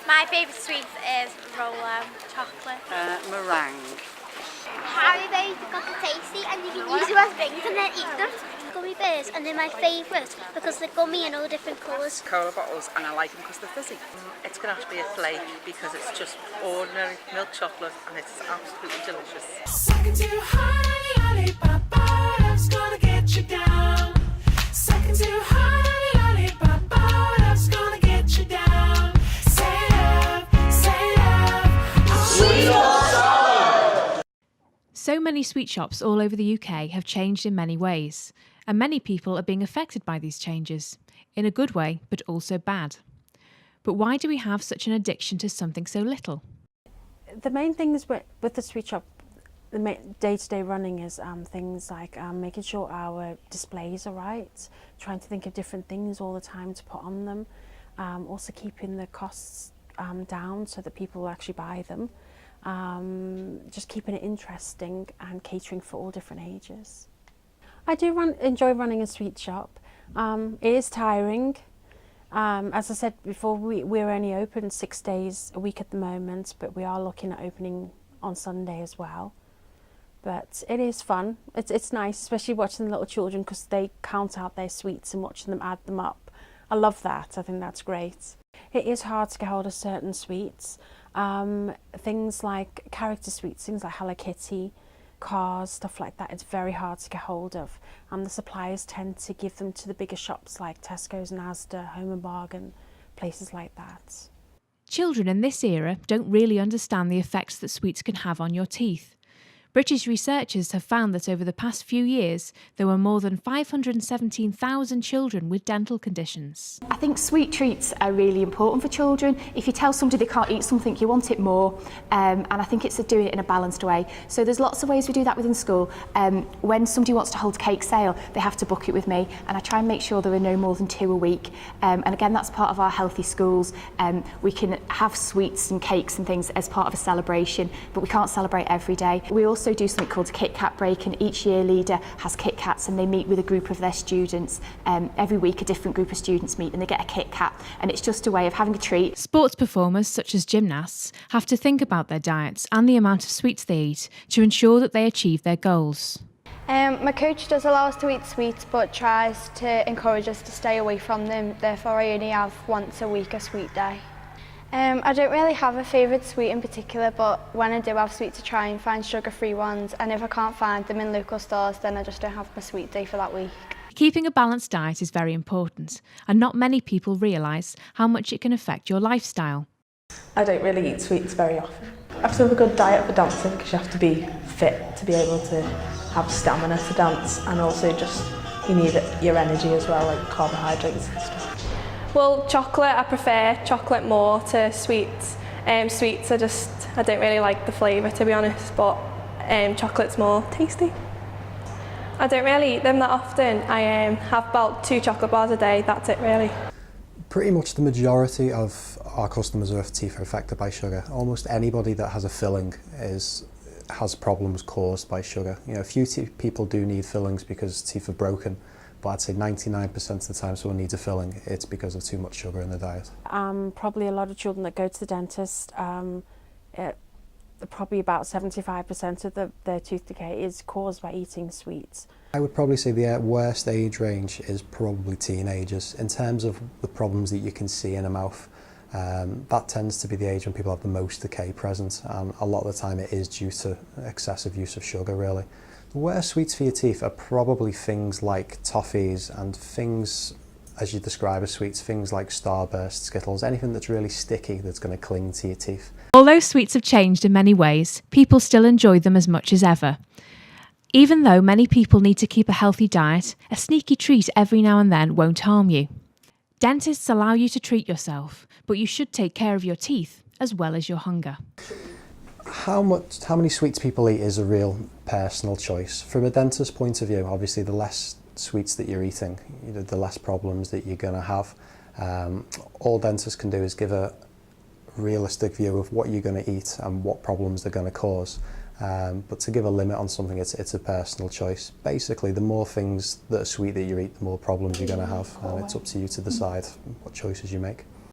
My favourite sweet is Rolo chocolate. Meringue. Harry berries because they're tasty and you can use them as rings and then eat them. Gummy bears, and they're my favourite because they're gummy in all different colours. Cola bottles, and I like them because they're fizzy. It's going to have to be a flake because it's just ordinary milk chocolate and it's absolutely delicious. Second to honey, lollipop, love's gonna get you down. Second to honey, lollipop, love's gonna get you down. Say love, sweet love. So many sweet shops all over the UK have changed in many ways, and many people are being affected by these changes, in a good way, but also bad. But why do we have such an addiction to something so little? The main things with the sweet shop, the day-to-day running is things like making sure our displays are right, trying to think of different things all the time to put on them, also keeping the costs down so that people will actually buy them, just keeping it interesting and catering for all different ages. I do enjoy running a sweet shop. It is tiring. As I said before, we're only open 6 days a week at the moment, but we are looking at opening on Sunday as well. But it is fun. It's nice, especially watching the little children because they count out their sweets and watching them add them up. I love that. I think that's great. It is hard to get hold of certain sweets. Things like character sweets, things like Hello Kitty, cars, stuff like that, it's very hard to get hold of. The suppliers tend to give them to the bigger shops like Tesco's and Asda, Home and Bargain, places like that. Children in this era don't really understand the effects that sweets can have on your teeth. British researchers have found that over the past few years, there were more than 517,000 children with dental conditions. I think sweet treats are really important for children. If you tell somebody they can't eat something, you want it more, and I think it's doing it in a balanced way. So there's lots of ways we do that within school. When somebody wants to hold a cake sale, they have to book it with me, and I try and make sure there are no more than 2 a week. And again, that's part of our healthy schools. We can have sweets and cakes and things as part of a celebration, but we can't celebrate every day. We also do something called a Kit Kat break, and each year leader has Kit Kats and they meet with a group of their students. Every week a different group of students meet and they get a Kit Kat, and it's just a way of having a treat. Sports performers such as gymnasts have to think about their diets and the amount of sweets they eat to ensure that they achieve their goals. My coach does allow us to eat sweets but tries to encourage us to stay away from them, therefore I only have once a week a sweet day. I don't really have a favourite sweet in particular, but when I do have sweets I try and find sugar-free ones, and if I can't find them in local stores then I just don't have my sweet day for that week. Keeping a balanced diet is very important, and not many people realise how much it can affect your lifestyle. I don't really eat sweets very often. I have to have a good diet for dancing because you have to be fit to be able to have stamina to dance, and also just you need your energy as well, like carbohydrates and stuff. Well, chocolate, I prefer chocolate more to sweets. Sweets, I don't really like the flavour to be honest, but chocolate's more tasty. I don't really eat them that often. I have about 2 chocolate bars a day, that's it really. Pretty much the majority of our customers with teeth are affected by sugar. Almost anybody that has a filling has problems caused by sugar. You know, a few people do need fillings because teeth are broken, but I'd say 99% of the time someone needs a filling, it's because of too much sugar in their diet. Probably a lot of children that go to the dentist, probably about 75% of their tooth decay is caused by eating sweets. I would probably say the worst age range is probably teenagers. In terms of the problems that you can see in a mouth, that tends to be the age when people have the most decay present, and a lot of the time it is due to excessive use of sugar really. The worst sweets for your teeth are probably things like toffees and things, as you describe as sweets, things like Starburst, Skittles, anything that's really sticky that's going to cling to your teeth. Although sweets have changed in many ways, people still enjoy them as much as ever. Even though many people need to keep a healthy diet, a sneaky treat every now and then won't harm you. Dentists allow you to treat yourself, but you should take care of your teeth as well as your hunger. How many sweets people eat is a real personal choice. From a dentist's point of view, obviously the less sweets that you're eating, the less problems that you're going to have. All dentists can do is give a realistic view of what you're going to eat and what problems they're going to cause. But to give a limit on something, it's a personal choice. Basically, the more things that are sweet that you eat, the more problems you're going to have, and it's up to you to decide what choices you make.